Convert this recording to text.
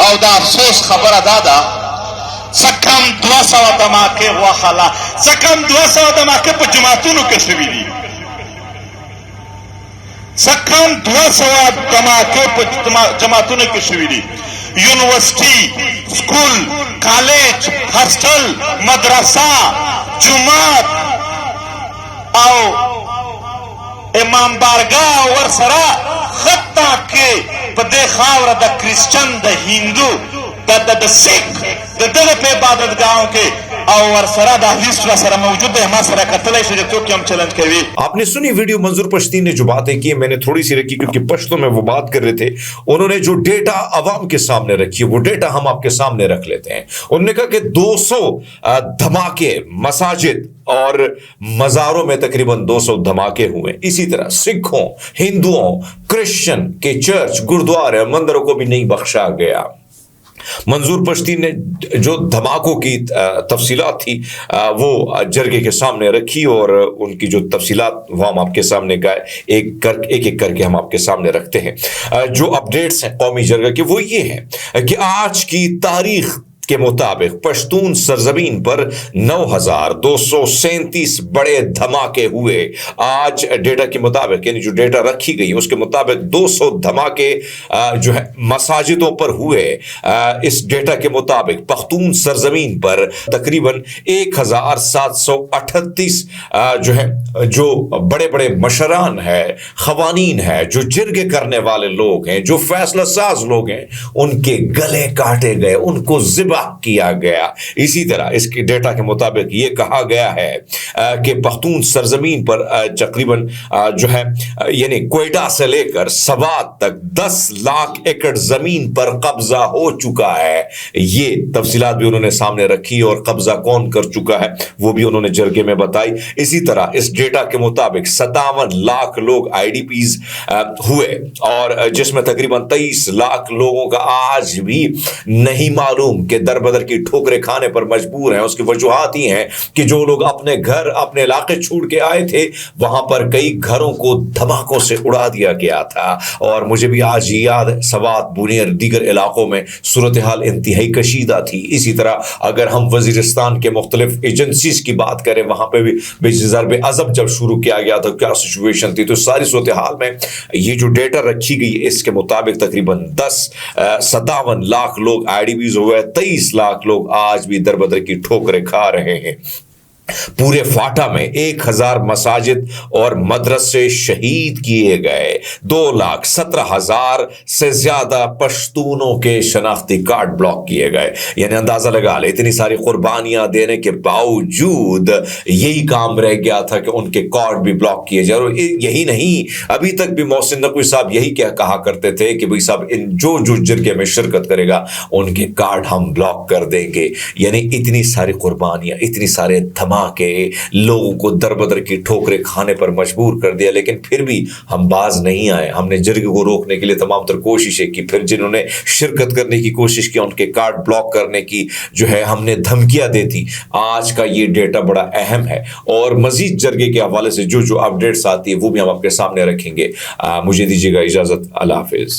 او دا افسوس خبر دادا سکم 200 دماکه وخلا سکم 200 دماکه په جماعتونو کې شوي دي سکم 200 دماکه په جماعتونو کې شوي دي یونیورسيټي سکول کالج هاستل مدرسه جماعت او امام بارگاہ ور سره خطا کې په دې خاوره د کرسچن د هندو د سکھ د دغه په عبادتګاهو کې او ور سره د حدیث سره موجود ہے، ما سره کتلای شي چې څوک هم چیلنج کوي۔ آپ نے سنی ویڈیو منظور پشتین نے جو باتیں کی، میں نے تھوڑی سی رکھی کیونکہ پشتوں میں وہ بات کر رہے تھے۔ انہوں نے جو ڈیٹا عوام کے سامنے رکھی وہ ڈیٹا ہم آپ کے سامنے رکھ لیتے ہیں۔ انہوں نے کہا کہ 200 دھماکے مساجد اور مزاروں میں تقریباً 200 دھماکے ہوئے۔ اسی طرح سکھوں، ہندوؤں، کرسچن کے چرچ، گردوارے، مندروں کو بھی نہیں بخشا گیا۔ منظور پشتین نے جو دھماکوں کی تفصیلات تھی وہ جرگے کے سامنے رکھی، اور ان کی جو تفصیلات وہ ہم آپ کے سامنے گئے ایک ایک کر کے ہم آپ کے سامنے رکھتے ہیں۔ جو اپڈیٹس ہیں قومی جرگہ کے وہ یہ ہیں کہ آج کی تاریخ کے مطابق پشتون سرزمین پر 9237 بڑے دھماکے ہوئے۔ آج ڈیٹا کے مطابق یعنی جو ڈیٹا رکھی گئی اس کے مطابق 200 دھماکے جو ہے مساجدوں پر ہوئے۔ اس ڈیٹا کے مطابق پختون سرزمین پر تقریباً 1738 جو ہے جو بڑے بڑے مشران ہیں، خوانین ہیں، جو جرگے کرنے والے لوگ ہیں، جو فیصلہ ساز لوگ ہیں، ان کے گلے کاٹے گئے، ان کو ذبح کیا گیا۔ اسی طرح اس کے ڈیٹا کے مطابق یہ کہا گیا ہے کہ پختون سرزمین پر تقریباً جو ہے یعنی کوئٹہ سے لے کر سوات تک 10 لاکھ ایکڑ زمین پر قبضہ ہو چکا ہے۔ یہ تفصیلات بھی انہوں نے سامنے رکھی اور قبضہ کون کر چکا ہے وہ بھی انہوں نے جرگے میں بتائی۔ اسی طرح اس ڈیٹا کے مطابق 57 لاکھ لوگ IDPs ہوئے، اور جس میں تقریباً 23 لاکھ لوگوں کا آج بھی نہیں معلوم کہ در بدر کی ٹھوکریں کھانے پر مجبور ہیں۔ اس کی وجوہات یہ ہیں کہ جو لوگ اپنے گھر اپنے علاقے چھوڑ کے آئے تھے وہاں پر کئی گھروں کو دھماکوں سے اڑا دیا گیا تھا، اور مجھے بھی آج یاد ہے سوات، بونیر، دیگر علاقوں میں صورتحال انتہائی کشیدہ تھی۔ اسی طرح اگر ہم وزیرستان کے مختلف ایجنسیز کی بات کریں وہاں پہ بھی ضرب عضب جب شروع کیا گیا تو کیا سچویشن تھی، تو ساری صورتحال میں یہ جو ڈیٹا رکھی گئی اس کے مطابق تقریباً 57 لاکھ لوگ IDPs ہوئے، 23 لاکھ لوگ آج بھی در بدر کی ٹھوکریں کھا رہے ہیں۔ پورے فاٹا میں 1000 مساجد اور مدرسے شہید کیے گئے۔ 2,17,000 سے زیادہ پشتونوں کے شناختی کارڈ بلاک کیے گئے۔ یعنی اندازہ لگا لے اتنی ساری قربانیاں دینے کے باوجود یہی کام رہ گیا تھا کہ ان کے کارڈ بھی بلاک کیے جائے۔ اور یہی نہیں، ابھی تک بھی محسن نقوی صاحب یہی کہا کرتے تھے کہ بھائی صاحب جو جرگے میں شرکت کرے گا ان کے کارڈ ہم بلاک کر دیں گے۔ یعنی اتنی ساری قربانیاں، اتنی سارے کے لوگوں کو در بدر کی ٹھوکریں کھانے پر مجبور کر دیا، لیکن پھر بھی ہم باز نہیں آئے۔ ہم نے جرگے کو روکنے کے لیے تمام تر کوششیں کی، پھر جنہوں نے شرکت کرنے کی کوشش کی ان کے کارڈ بلاک کرنے کی جو ہے ہم نے دھمکیاں دی تھی۔ آج کا یہ ڈیٹا بڑا اہم ہے، اور مزید جرگے کے حوالے سے جو اپڈیٹس آتی ہے وہ بھی ہم آپ کے سامنے رکھیں گے۔ مجھے دیجیے گا اجازت، اللہ حافظ۔